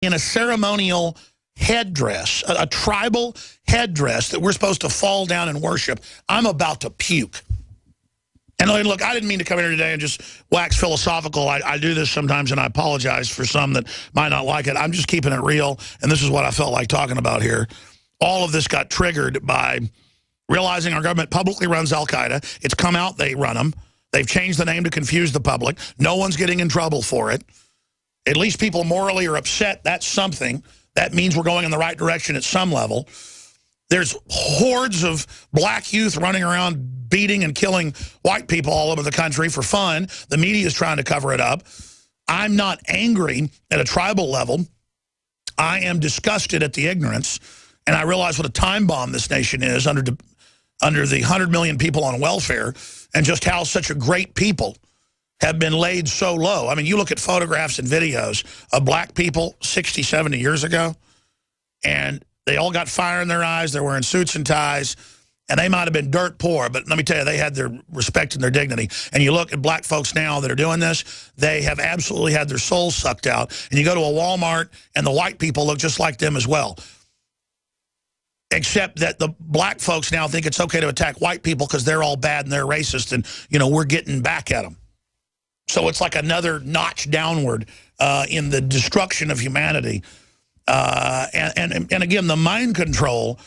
in a ceremonial headdress, a tribal headdress that we're supposed to fall down and worship. I'm about to puke. And look, I didn't mean to come here today and just wax philosophical. I do this sometimes, and I apologize for some that might not like it. I'm just keeping it real, and this is what I felt like talking about here. All of this got triggered by realizing our government publicly runs al-Qaeda. It's come out, they run them. They've changed the name to confuse the public. No one's getting in trouble for it. At least people morally are upset. That's something. That means we're going in the right direction at some level. There's hordes of black youth running around beating and killing white people all over the country for fun. The media is trying to cover it up. I'm not angry at a tribal level. I am disgusted at the ignorance, and I realize what a time bomb this nation is under the 100 million people on welfare, and just how such a great people have been laid so low. I mean, you look at photographs and videos of black people 60, 70 years ago, and they all got fire in their eyes. They're wearing suits and ties, and they might have been dirt poor, but let me tell you, they had their respect and their dignity. And you look at black folks now that are doing this, they have absolutely had their souls sucked out. And you go to a Walmart, and the white people look just like them as well. Except that the black folks now think it's okay to attack white people because they're all bad and they're racist, and, you know, we're getting back at them. So it's like another notch downward in the destruction of humanity. And again, the mind control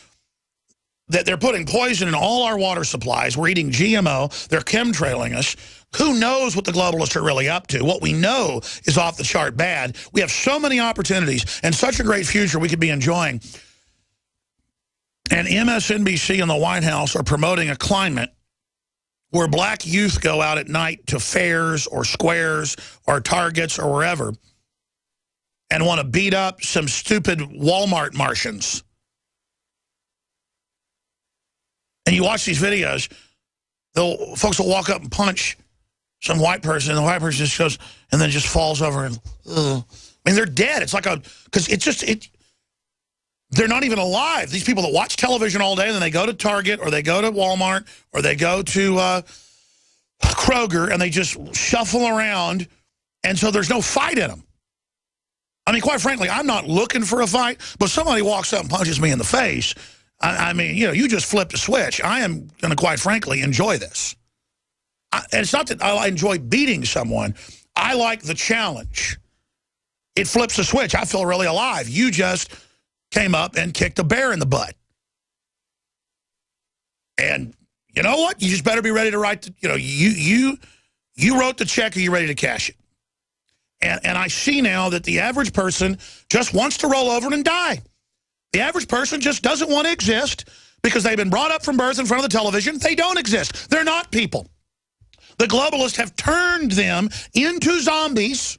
that they're putting poison in all our water supplies. We're eating GMO. They're chemtrailing us. Who knows what the globalists are really up to? What we know is off the chart bad. We have so many opportunities and such a great future we could be enjoying. And MSNBC and the White House are promoting a climate where black youth go out at night to fairs or squares or Targets or wherever and want to beat up some stupid Walmart Martians. And you watch these videos, the folks will walk up and punch some white person, and the white person just goes, and then just falls over and, ugh. I mean, they're dead. It's like because it's just, they're not even alive. These people that watch television all day, and then they go to Target, or they go to Walmart, or they go to Kroger, and they just shuffle around, and so there's no fight in them. I mean, quite frankly, I'm not looking for a fight, but somebody walks up and punches me in the face. I mean, you know, you just flipped a switch. I am going to, quite frankly, enjoy this. And it's not that I enjoy beating someone. I like the challenge. It flips a switch. I feel really alive. You just came up and kicked a bear in the butt. And you know what? You just better be ready to write the, you know, you wrote the check, are you ready to cash it? And I see now that the average person just wants to roll over and die. The average person just doesn't want to exist because they've been brought up from birth in front of the television. They don't exist. They're not people. The globalists have turned them into zombies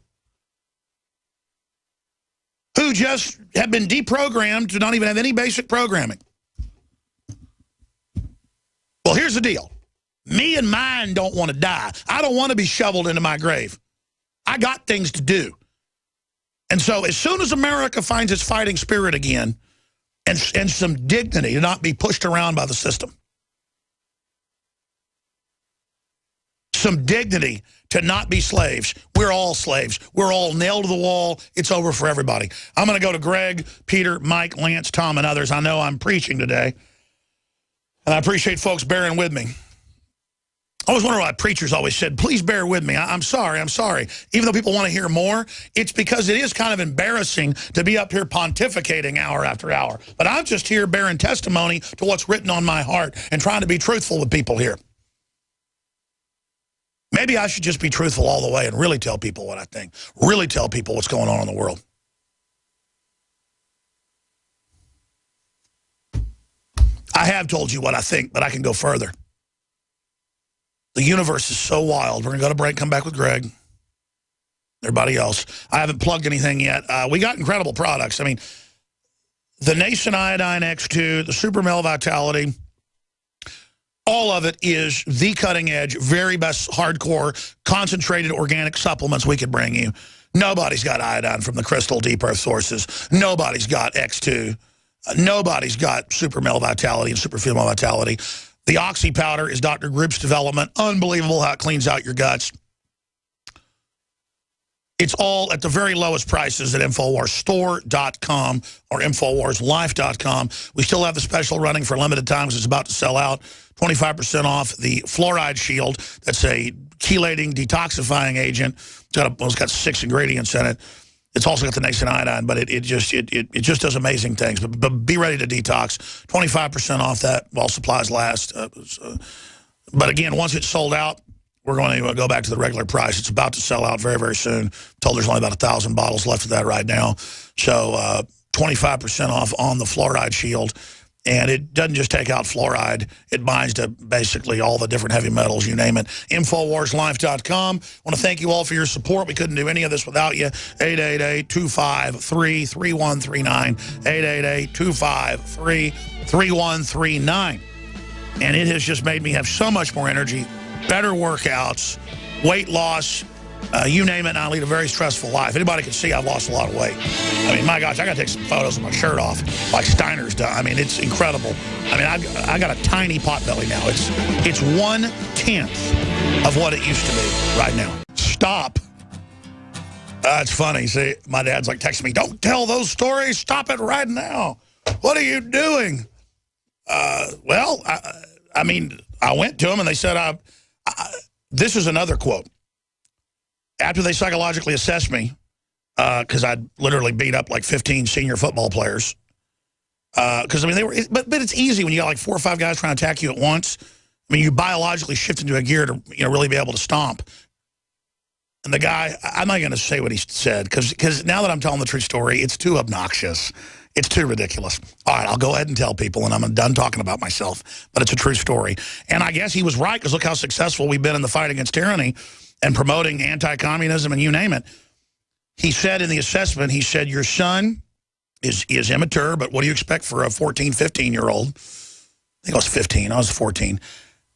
who just have been deprogrammed to not even have any basic programming. Well, here's the deal. Me and mine don't want to die. I don't want to be shoveled into my grave. I got things to do. And so as soon as America finds its fighting spirit again and some dignity to not be pushed around by the system, some dignity to not be slaves. We're all slaves. We're all nailed to the wall. It's over for everybody. I'm going to go to Greg, Peter, Mike, Lance, Tom, and others. I know I'm preaching today, and I appreciate folks bearing with me. I always wonder why preachers always said, please bear with me. I'm sorry, I'm sorry. Even though people want to hear more, it's because it is kind of embarrassing to be up here pontificating hour after hour. But I'm just here bearing testimony to what's written on my heart and trying to be truthful with people here. Maybe I should just be truthful all the way and really tell people what I think. Really tell people what's going on in the world. I have told you what I think, but I can go further. The universe is so wild. We're going to go to break, come back with Greg. Everybody else. I haven't plugged anything yet. We got incredible products. I mean, the Nascent Iodine X2, the Super Male Vitality, all of it is the cutting edge, very best hardcore, concentrated organic supplements we could bring you. Nobody's got iodine from the crystal deep earth sources. Nobody's got X2. Nobody's got Super Male Vitality and Super Female Vitality. The Oxy powder is Dr. Group's development. Unbelievable how it cleans out your guts. It's all at the very lowest prices at InfoWarsStore.com or InfoWarsLife.com. We still have the special running for a limited time because it's about to sell out. 25% off the fluoride shield. That's a chelating, detoxifying agent. It's got 6 ingredients in it. It's also got the niacin, but it just does amazing things. But be ready to detox. 25% off that while supplies last. But again, once it's sold out, we're going to go back to the regular price. It's about to sell out very, very soon. Told there's only about 1,000 bottles left of that right now. So 25% off on the fluoride shield. And it doesn't just take out fluoride. It binds to basically all the different heavy metals, you name it. InfoWarsLife.com. I want to thank you all for your support. We couldn't do any of this without you. 888-253-3139. 888-253-3139. And it has just made me have so much more energy, better workouts, weight loss, you name it, and I lead a very stressful life. Anybody can see I've lost a lot of weight. I mean, my gosh, I got to take some photos with my shirt off, like Steiner's done. I mean, it's incredible. I mean, I got a tiny pot belly now. It's 1/10 of what it used to be right now. Stop. It's funny. See, my dad's like texting me, don't tell those stories. Stop it right now. What are you doing? Well, I mean, I went to them and they said, this is another quote. After they psychologically assessed me, because I'd literally beat up like 15 senior football players, because I mean they were, but it's easy when you got like 4 or 5 guys trying to attack you at once. I mean, you biologically shift into a gear to really be able to stomp. And the guy, I'm not going to say what he said because now that I'm telling the true story, it's too obnoxious. It's too ridiculous. All right, I'll go ahead and tell people, and I'm done talking about myself, but it's a true story. And I guess he was right, because look how successful we've been in the fight against tyranny and promoting anti-communism and you name it. He said in the assessment, he said, your son is immature, but what do you expect for a 14, 15-year-old? I think I was 15. I was 14.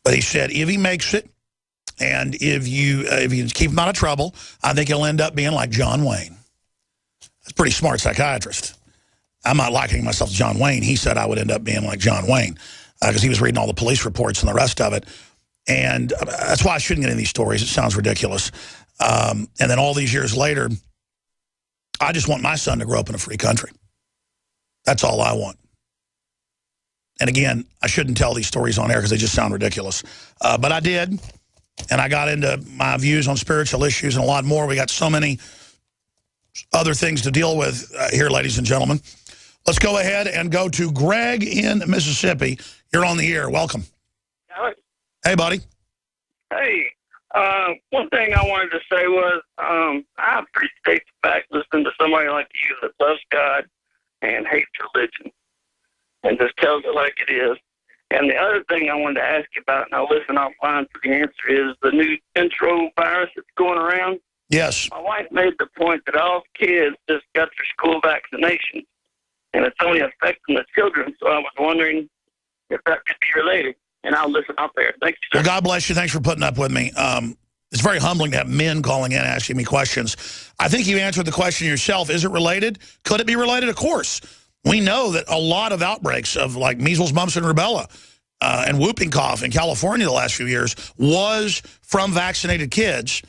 But he said, if he makes it, and if you keep him out of trouble, I think he'll end up being like John Wayne. That's a pretty smart psychiatrist. I'm not likening myself to John Wayne. He said I would end up being like John Wayne because he was reading all the police reports and the rest of it. And that's why I shouldn't get into these stories. It sounds ridiculous. And then all these years later, I just want my son to grow up in a free country. That's all I want. And again, I shouldn't tell these stories on air because they just sound ridiculous. But I did. And I got into my views on spiritual issues and a lot more. We got so many other things to deal with here, ladies and gentlemen. Let's go ahead and go to Greg in Mississippi. You're on the air. Welcome. Alex. Hey, buddy. Hey. One thing I wanted to say was I appreciate the fact listening to somebody like you that loves God and hates religion and just tells it like it is. And the other thing I wanted to ask you about, and I'll listen offline for the answer, is the new intro virus that's going around. Yes. My wife made the point that all kids just got their school vaccination, and it's only affecting the children. So I was wondering if that could be related. And I'll listen out there. Thank you, sir. Well, God bless you. Thanks for putting up with me. It's very humbling to have men calling in asking me questions. I think you answered the question yourself. Is it related? Could it be related? Of course. We know that a lot of outbreaks of like measles, mumps, and rubella and whooping cough in California the last few years was from vaccinated kids.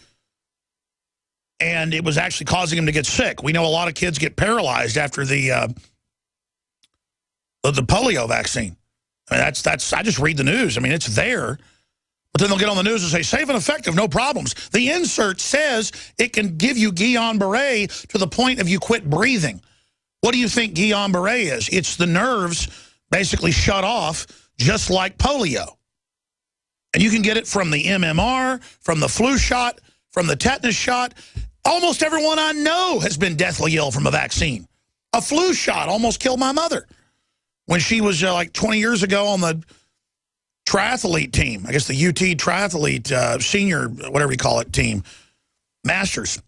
And it was actually causing them to get sick. We know a lot of kids get paralyzed after the polio vaccine. I mean, that's. I just read the news. I mean, it's there. But then they'll get on the news and say, safe and effective, no problems. The insert says it can give you Guillain-Barré to the point of you quit breathing. What do you think Guillain-Barré is? It's the nerves basically shut off, just like polio. And you can get it from the MMR, from the flu shot, from the tetanus shot. Almost everyone I know has been deathly ill from a vaccine. A flu shot almost killed my mother when she was like 20 years ago on the triathlete team. I guess the UT triathlete senior, whatever you call it, team, masters.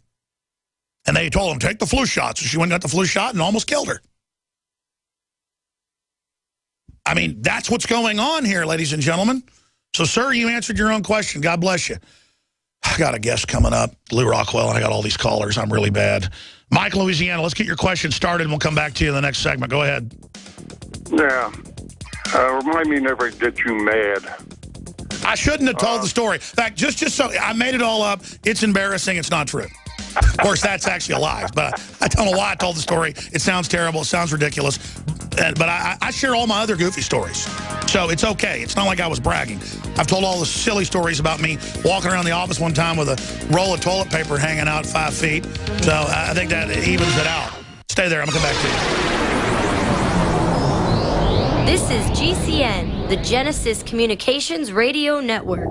And they told him, take the flu shot. So she went and got the flu shot and almost killed her. I mean, that's what's going on here, ladies and gentlemen. So, sir, you answered your own question. God bless you. I got a guest coming up, Lou Rockwell, and I got all these callers. I'm really bad. Mike, Louisiana, let's get your question started, and we'll come back to you in the next segment. Go ahead. Yeah. Remind me never to get you mad. I shouldn't have told the story. In fact, just so I made it all up. It's embarrassing. It's not true. Of course, that's actually a lie. But I don't know why I told the story. It sounds terrible. It sounds ridiculous. But I share all my other goofy stories. So it's okay. It's not like I was bragging. I've told all the silly stories about me walking around the office one time with a roll of toilet paper hanging out 5 feet. So I think that evens it out. Stay there. I'm going to come back to you. This is GCN, the Genesis Communications Radio Network.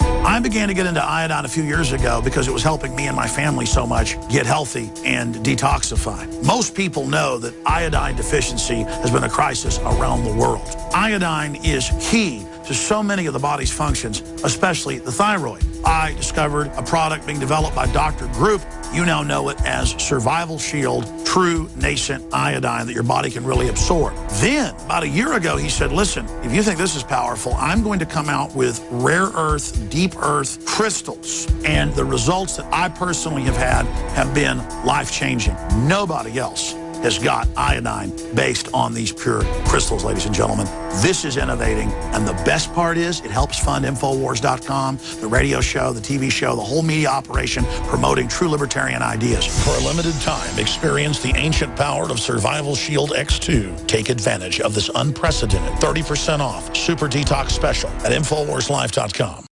I began to get into iodine a few years ago because it was helping me and my family so much get healthy and detoxify. Most people know that iodine deficiency has been a crisis around the world. Iodine is key to so many of the body's functions, especially the thyroid. I discovered a product being developed by Dr. Group. You now know it as Survival Shield, true nascent iodine that your body can really absorb. Then, about a year ago, he said, listen, if you think this is powerful, I'm going to come out with rare earth, deep earth crystals. And the results that I personally have had have been life-changing. Nobody else has got iodine based on these pure crystals, ladies and gentlemen. This is innovating, and the best part is it helps fund Infowars.com, the radio show, the TV show, the whole media operation promoting true libertarian ideas. For a limited time, experience the ancient power of Survival Shield X2. Take advantage of this unprecedented 30% off Super Detox special at InfoWarsLife.com.